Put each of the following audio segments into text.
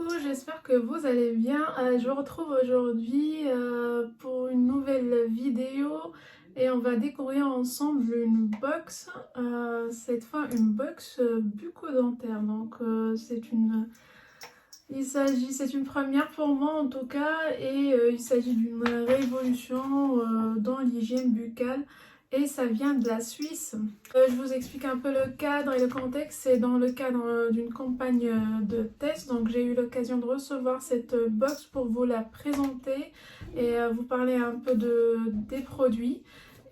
Coucou, j'espère que vous allez bien. Je vous retrouve aujourd'hui pour une nouvelle vidéo et on va découvrir ensemble une box, cette fois une box bucco-dentaire. Donc c'est une première pour moi en tout cas et il s'agit d'une révolution dans l'hygiène buccale. Et ça vient de la Suisse. Je vous explique un peu le cadre et le contexte. C'est dans le cadre d'une campagne de test. Donc j'ai eu l'occasion de recevoir cette box pour vous la présenter et vous parler un peu des produits.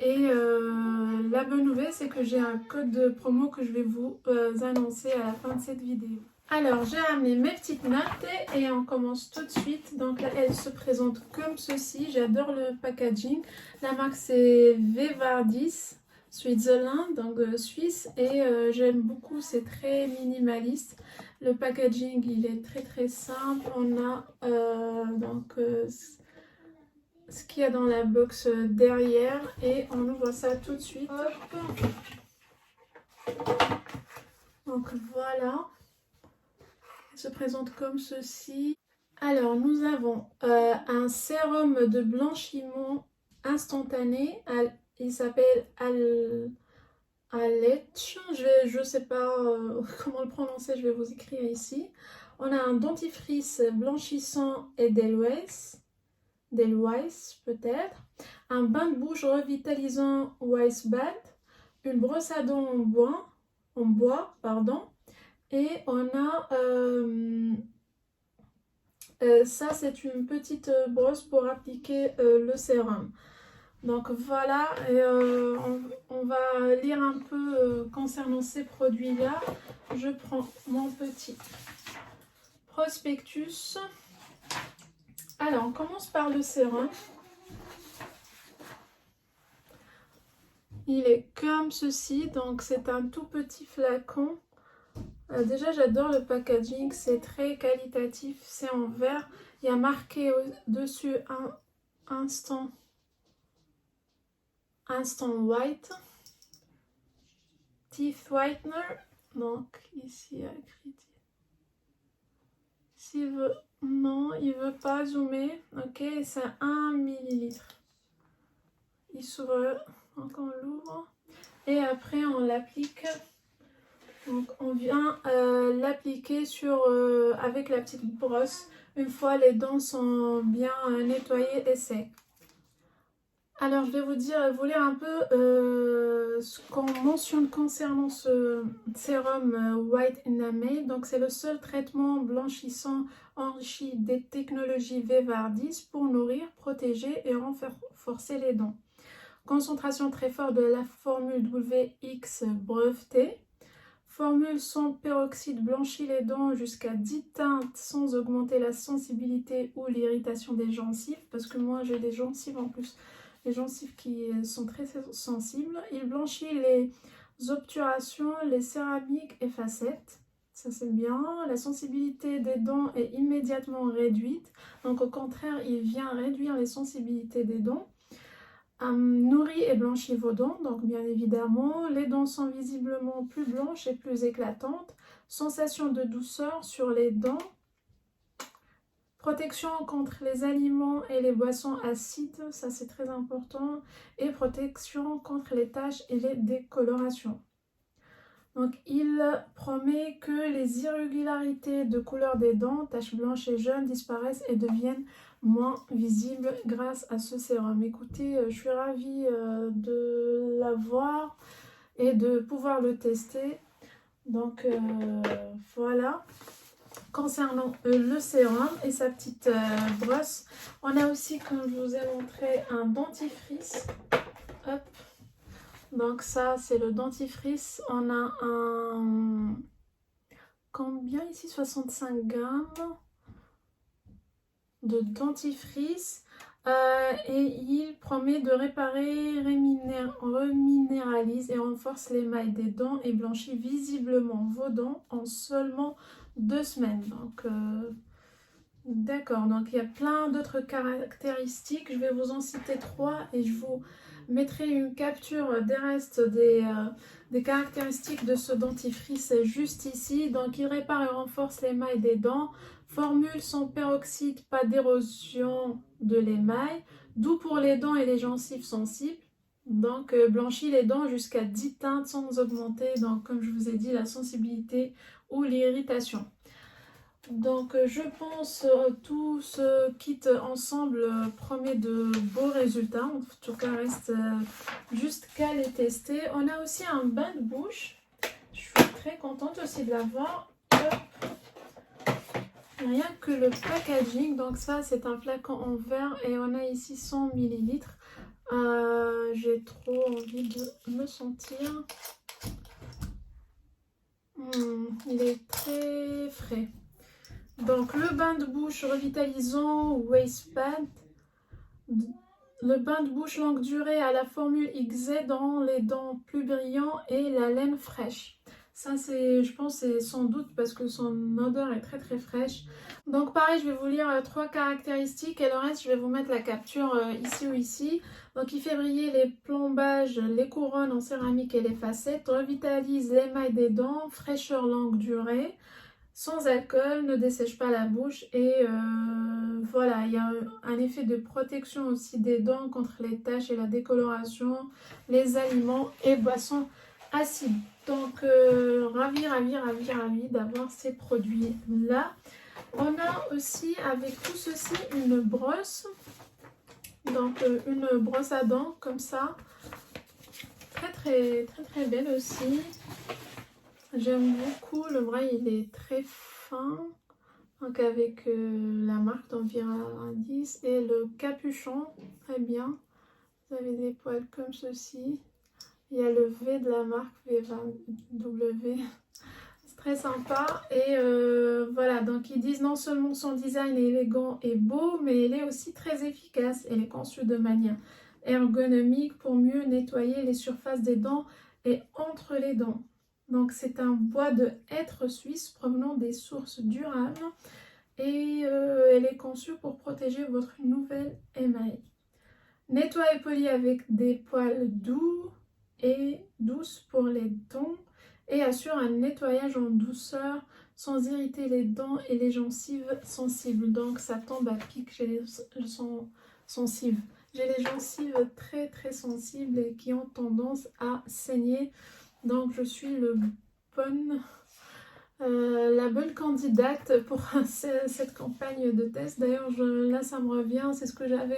Et la bonne nouvelle, c'est que j'ai un code de promo que je vais vous annoncer à la fin de cette vidéo. Alors, j'ai ramené mes petites notes et on commence tout de suite. Donc là, elle se présente comme ceci. J'adore le packaging. La marque, c'est Vevardis, Switzerland, donc Suisse. Et j'aime beaucoup, c'est très minimaliste. Le packaging, il est très très simple. On a ce qu'il y a dans la box derrière et on ouvre ça tout de suite. Hop. Donc voilà. Se présente comme ceci. Alors nous avons un sérum de blanchiment instantané. Il s'appelle Aletch. Je ne sais pas comment le prononcer, je vais vous écrire ici. On a un dentifrice blanchissant et Delweiss peut-être. Un bain de bouche revitalisant Wise Bath. Une brosse à dents en bois, pardon. Et on a ça, c'est une petite brosse pour appliquer le sérum. Donc voilà, et, on va lire un peu concernant ces produits-là. Je prends mon petit prospectus. Alors, on commence par le sérum. Il est comme ceci, donc c'est un tout petit flacon. Déjà, j'adore le packaging, c'est très qualitatif, c'est en verre. Il y a marqué dessus un instant white, teeth whitener. Donc ici, il y a écrit. S'il veut, non, il veut pas zoomer. Ok, c'est 1 millilitre. Il s'ouvre, donc on l'ouvre et après on l'applique. Donc on vient l'appliquer avec la petite brosse une fois les dents sont bien nettoyées et secs. Alors je vais vous lire un peu ce qu'on mentionne concernant ce sérum White Enamel. Donc c'est le seul traitement blanchissant enrichi des technologies Vevardis pour nourrir, protéger et renforcer les dents. Concentration très forte de la formule WX brevetée. Formule sans peroxyde blanchit les dents jusqu'à 10 teintes sans augmenter la sensibilité ou l'irritation des gencives. Parce que moi j'ai des gencives en plus, les gencives qui sont très sensibles. Il blanchit les obturations, les céramiques et facettes. Ça c'est bien. La sensibilité des dents est immédiatement réduite. Donc au contraire, il vient réduire les sensibilités des dents. Nourrit et blanchit vos dents, donc bien évidemment, les dents sont visiblement plus blanches et plus éclatantes. Sensation de douceur sur les dents. Protection contre les aliments et les boissons acides, ça c'est très important. Et protection contre les taches et les décolorations. Donc il promet que les irrégularités de couleur des dents, taches blanches et jaunes, disparaissent et deviennent moins visibles grâce à ce sérum. Écoutez, je suis ravie de l'avoir et de pouvoir le tester. Donc voilà. Concernant le sérum et sa petite brosse, on a aussi, comme je vous ai montré, un dentifrice. Hop. Donc ça, c'est le dentifrice. On a un... Combien ici? 65 grammes de dentifrice. Et il promet de réparer, reminéralise et renforce l'émail des dents et blanchit visiblement vos dents en seulement 2 semaines. Donc, d'accord. Donc, il y a plein d'autres caractéristiques. Je vais vous en citer 3 et je vous mettrai une capture des restes des caractéristiques de ce dentifrice juste ici. Donc il répare et renforce l'émail des dents. Formule sans peroxyde, pas d'érosion de l'émail. Doux pour les dents et les gencives sensibles. Donc blanchit les dents jusqu'à 10 teintes sans augmenter, donc comme je vous ai dit, la sensibilité ou l'irritation. Donc je pense tout ce kit ensemble promet de beaux résultats. En tout cas reste juste qu'à les tester. On a aussi un bain de bouche. Je suis très contente aussi de l'avoir. Rien que le packaging. Donc ça c'est un flacon en verre et on a ici 100 ml. J'ai trop envie de me sentir. Il est très frais. Donc le bain de bouche revitalisant Waistpad, le bain de bouche longue durée à la formule XZ dans les dents plus brillants et la laine fraîche. Ça c'est, je pense, c'est sans doute parce que son odeur est très très fraîche. Donc pareil, je vais vous lire 3 caractéristiques et le reste je vais vous mettre la capture ici ou ici. Donc il fait briller les plombages, les couronnes en céramique et les facettes, revitalise l'émail des dents, fraîcheur longue durée. Sans alcool, ne dessèche pas la bouche et voilà, il y a un effet de protection aussi des dents contre les taches et la décoloration, les aliments et boissons acides. Donc ravi d'avoir ces produits là. On a aussi avec tout ceci une brosse, donc une brosse à dents comme ça, très belle aussi. J'aime beaucoup, le bras il est très fin, donc avec la marque d'Environ 10 et le capuchon, très bien. Vous avez des poils comme ceci. Il y a le V de la marque V20W, c'est très sympa. Et voilà, donc ils disent non seulement son design est élégant et beau, mais il est aussi très efficace. Elle est conçue de manière ergonomique pour mieux nettoyer les surfaces des dents et entre les dents. Donc c'est un bois de hêtre suisse provenant des sources durables et elle est conçue pour protéger votre nouvel émail. Nettoie et polie avec des poils doux et douces pour les dents et assure un nettoyage en douceur sans irriter les dents et les gencives sensibles. Donc ça tombe à pic chez les sensibles. J'ai les gencives très sensibles et qui ont tendance à saigner. Donc je suis la bonne candidate pour cette campagne de test. D'ailleurs là ça me revient, c'est ce que j'avais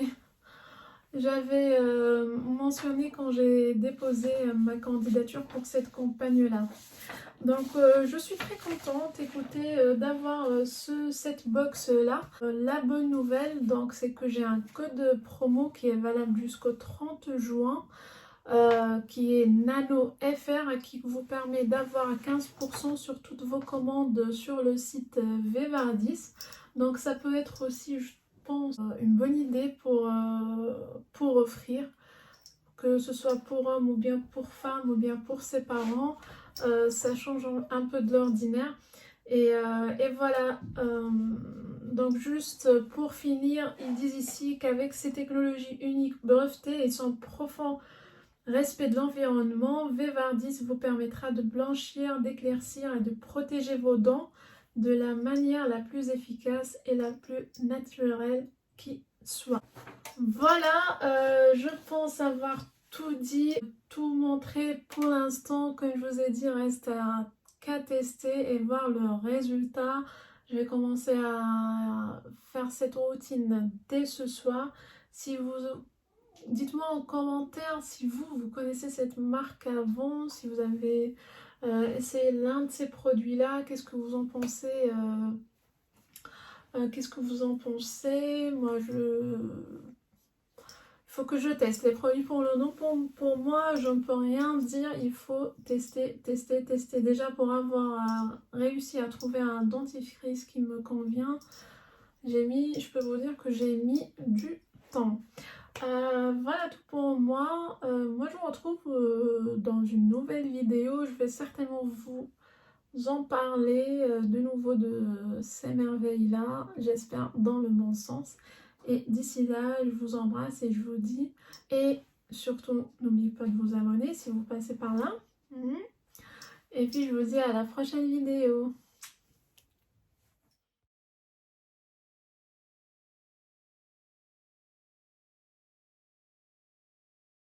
mentionné quand j'ai déposé ma candidature pour cette campagne là. Donc je suis très contente, écoutez, d'avoir cette box là. La bonne nouvelle, donc, c'est que j'ai un code promo qui est valable jusqu'au 30 juin. Qui est Nano FR, qui vous permet d'avoir 15% sur toutes vos commandes sur le site Vevardis. Donc ça peut être aussi, je pense, une bonne idée pour offrir, que ce soit pour homme ou bien pour femme ou bien pour ses parents. Ça change un peu de l'ordinaire. Et voilà, donc juste pour finir, ils disent ici qu'avec ces technologies uniques brevetées et son profond respect de l'environnement, Vevardis vous permettra de blanchir, d'éclaircir et de protéger vos dents de la manière la plus efficace et la plus naturelle qui soit. Voilà, je pense avoir tout dit, tout montré pour l'instant. Comme je vous ai dit, reste qu'à tester et voir le résultat. Je vais commencer à faire cette routine dès ce soir. Si vous... Dites-moi en commentaire si vous connaissez cette marque avant, si vous avez essayé l'un de ces produits-là, qu'est-ce que vous en pensez qu'est-ce que vous en pensez? Moi, il faut que je teste les produits pour le nom. Pour moi, je ne peux rien dire. Il faut tester. Déjà, pour avoir réussi à trouver un dentifrice qui me convient, je peux vous dire que j'ai mis du temps. Voilà tout pour moi. Moi je vous retrouve dans une nouvelle vidéo. Je vais certainement vous en parler de nouveau de ces merveilles là, j'espère dans le bon sens. Et d'ici là, je vous embrasse et je vous dis surtout, n'oubliez pas de vous abonner si vous passez par là. Et puis, je vous dis à la prochaine vidéo.